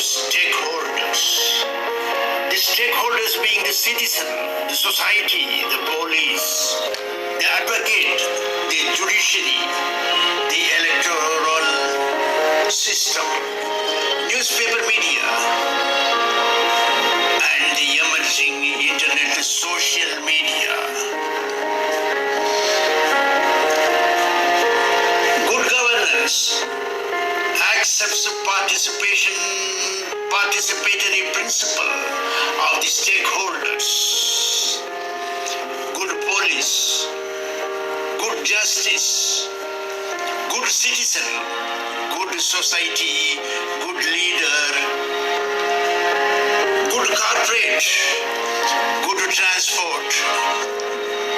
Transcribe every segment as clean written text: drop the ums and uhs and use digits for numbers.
stakeholders. The stakeholders being the citizen, the society, the police, the advocate, the judiciary, the electoral system, newspaper media, and the emerging internet social media. Good governance accepts the participatory principle of the stakeholders. Good police, good justice, good citizen, good society, good leader, good corporate, good transport,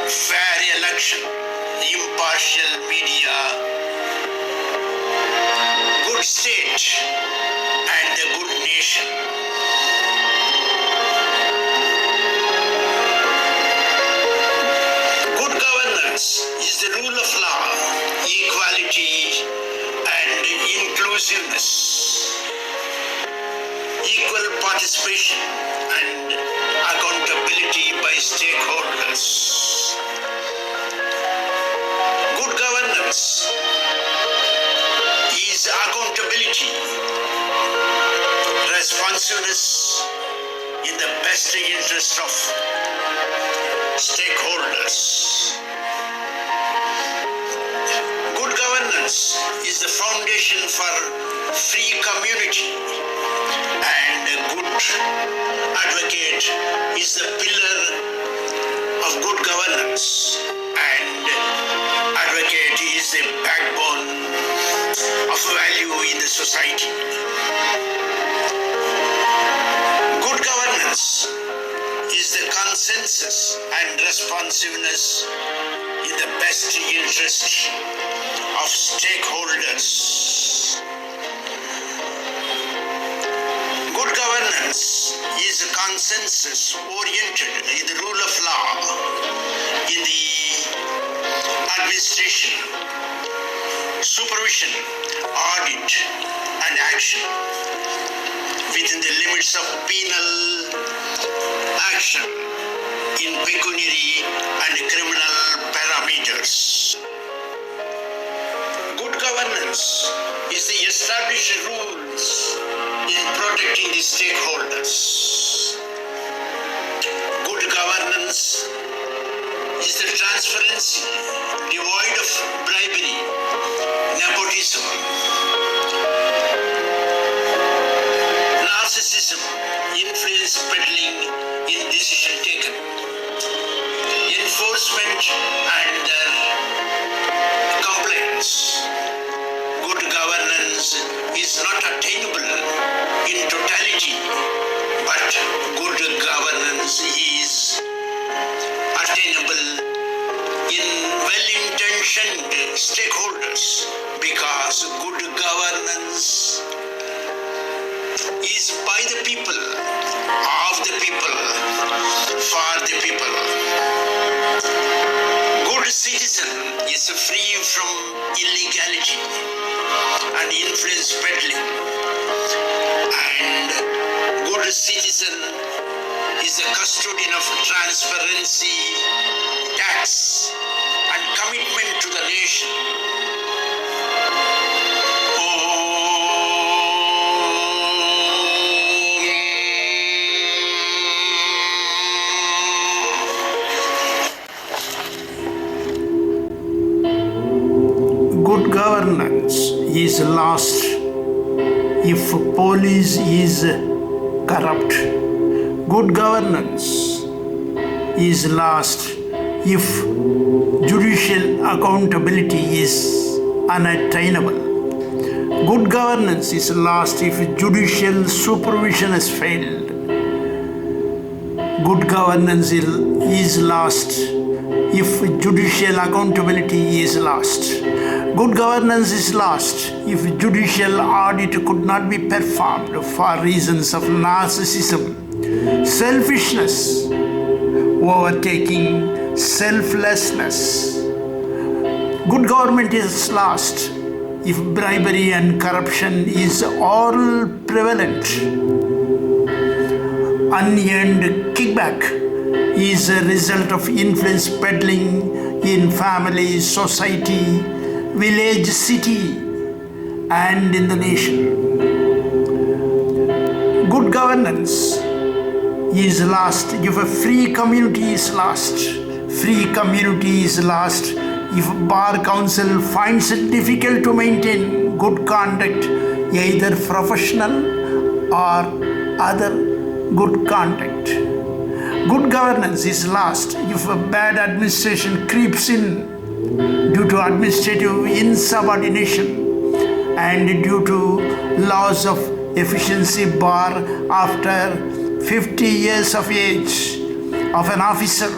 fair election, impartial media, good state, and a good nation. Good governance is the rule of law, equality, and inclusiveness, equal participation, and accountability by stakeholders. Good governance is accountability, responsiveness in the best interest of stakeholders. Good governance is the foundation for free community, and a good advocate is the pillar of good governance, and advocate is the backbone of value in the society. Good governance is the consensus and responsiveness in the best interest of stakeholders. Good governance is consensus oriented in the rule of law, in the administration, supervision, audit, and action within the limits of penal action in pecuniary and criminal parameters. Good governance is the established rules in protecting the stakeholders. Good governance is the transparency devoid of bribery, nepotism, narcissism, influence peddling in decision taken, enforcement and compliance. Good governance is not attainable in totality, but good governance is attainable in well-intentioned stakeholders, because good governance is by the people, of the people, for the people. Good citizen is free from illegality and influence peddling, and good citizen is a custodian of transparency, tax, and commitment to the nation. Good governance is lost if police is corrupt. Good governance is lost if judicial accountability is unattainable. Good governance is lost if judicial supervision has failed. Good governance is lost if judicial accountability is lost. Good governance is lost if judicial audit could not be performed for reasons of narcissism, selfishness, overtaking, selflessness. Good government is lost if bribery and corruption is all prevalent. Unearned kickback is a result of influence peddling in family, society, village, city, and in the nation. Good governance is lost if a free community is lost. Free community is lost if Bar Council finds it difficult to maintain good conduct, either professional or other good conduct. Good governance is lost if a bad administration creeps in due to administrative insubordination and due to loss of efficiency bar after 50 years of age of an officer,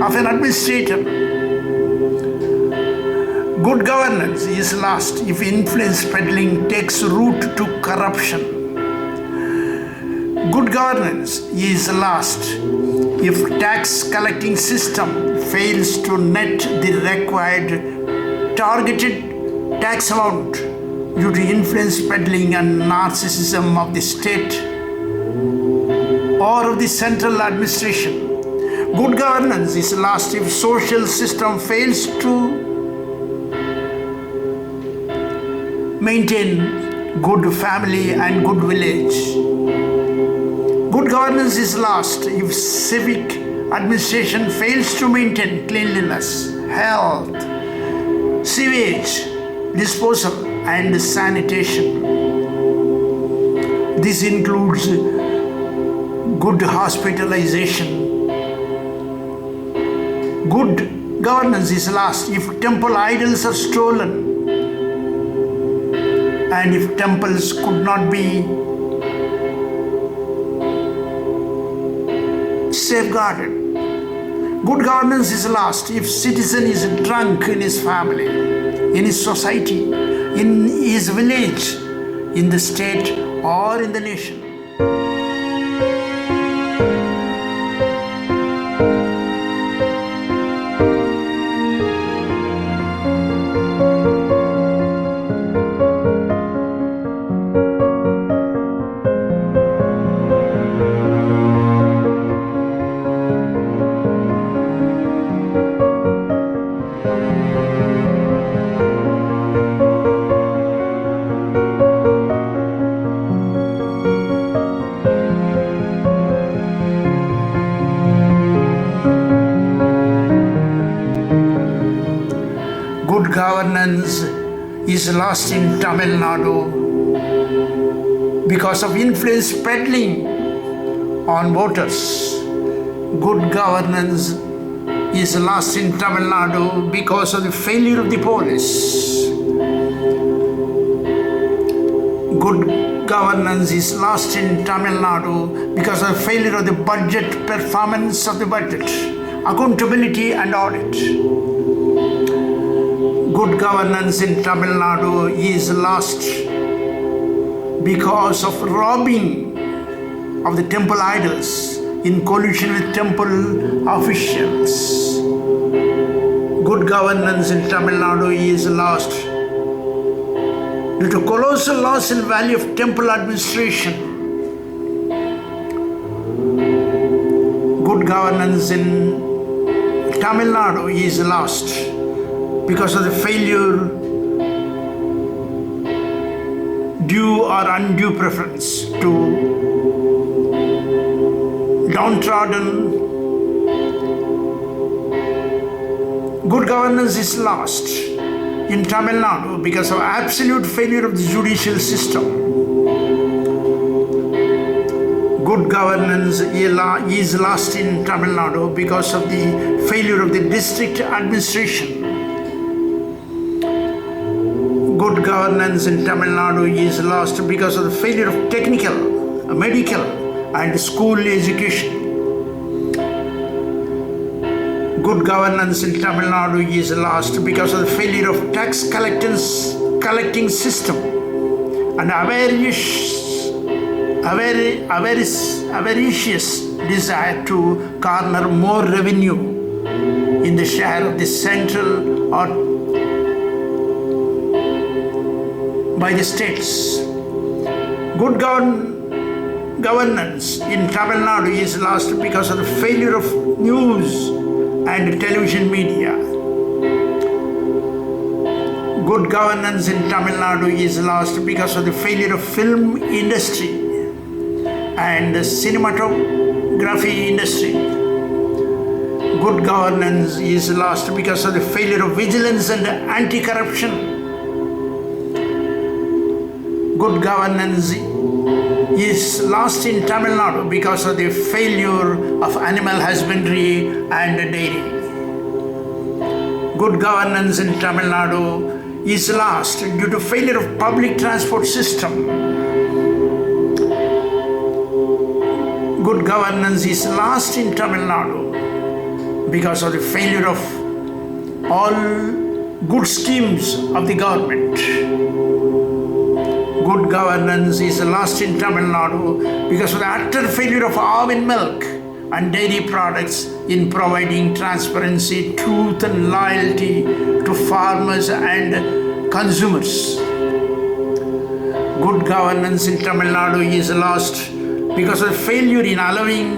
of an administrator. Good governance is lost if influence peddling takes root to corruption. Good governance is lost if tax collecting system fails to net the required targeted tax amount due to influence peddling and narcissism of the state or of the central administration. Good governance is lost if social system fails to maintain good family and good village. Good governance is lost if civic administration fails to maintain cleanliness, health, sewage, disposal, and sanitation. This includes good hospitalization. Good governance is lost if temple idols are stolen and if temples could not be safeguarded. Good governance is lost if citizen is drunk in his family, in his society, in his village, in the state, or in the nation. Governance is lost in Tamil Nadu because of influence peddling on voters. Good governance is lost in Tamil Nadu because of the failure of the police. Good governance is lost in Tamil Nadu because of the failure of the budget, performance of the budget, accountability and audit. Good governance in Tamil Nadu is lost because of robbing of the temple idols in collusion with temple officials. Good governance in Tamil Nadu is lost due to colossal loss in value of temple administration. Good governance in Tamil Nadu is lost because of the failure, due or undue preference to downtrodden. Good governance is lost in Tamil Nadu because of absolute failure of the judicial system. Good governance is lost in Tamil Nadu because of the failure of the district administration. Good governance in Tamil Nadu is lost because of the failure of technical, medical, and school education. Good governance in Tamil Nadu is lost because of the failure of tax collecting system and avaricious desire to garner more revenue in the share of the central or by the states. Good governance in Tamil Nadu is lost because of the failure of news and television media. Good governance in Tamil Nadu is lost because of the failure of film industry and cinematography industry. Good governance is lost because of the failure of vigilance and anti-corruption. Good governance is lost in Tamil Nadu because of the failure of animal husbandry and dairy. Good governance in Tamil Nadu is lost due to failure of public transport system. Good governance is lost in Tamil Nadu because of the failure of all good schemes of the government. Good governance is lost in Tamil Nadu because of the utter failure of almond milk and dairy products in providing transparency, truth and loyalty to farmers and consumers. Good governance in Tamil Nadu is lost because of failure in allowing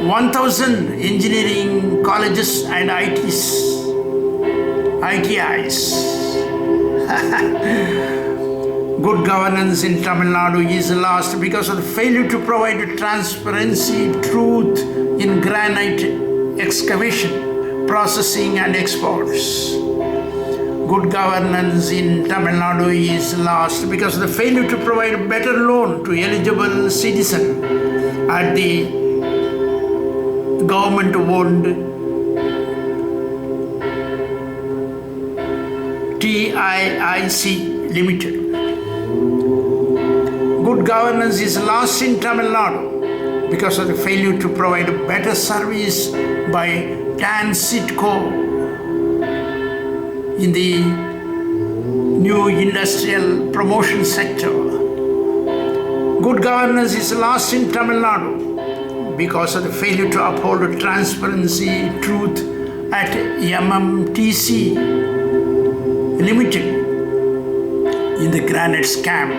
1,000 engineering colleges and ITIs. Good governance in Tamil Nadu is lost because of the failure to provide transparency, truth in granite excavation, processing and exports. Good governance in Tamil Nadu is lost because of the failure to provide a better loan to eligible citizen at the government-owned TIIC Limited. Good governance is lost in Tamil Nadu because of the failure to provide a better service by TANSITCO in the new industrial promotion sector. Good governance is lost in Tamil Nadu because of the failure to uphold transparency, truth at M.Tch Limited in the granite scam.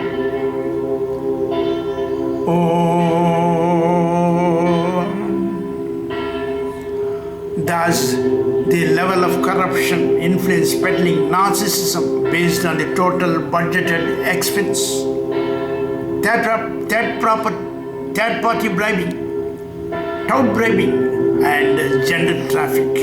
Thus, the level of corruption, influence peddling, narcissism based on the total budgeted expense, third party bribing, tout bribing, and gender traffic.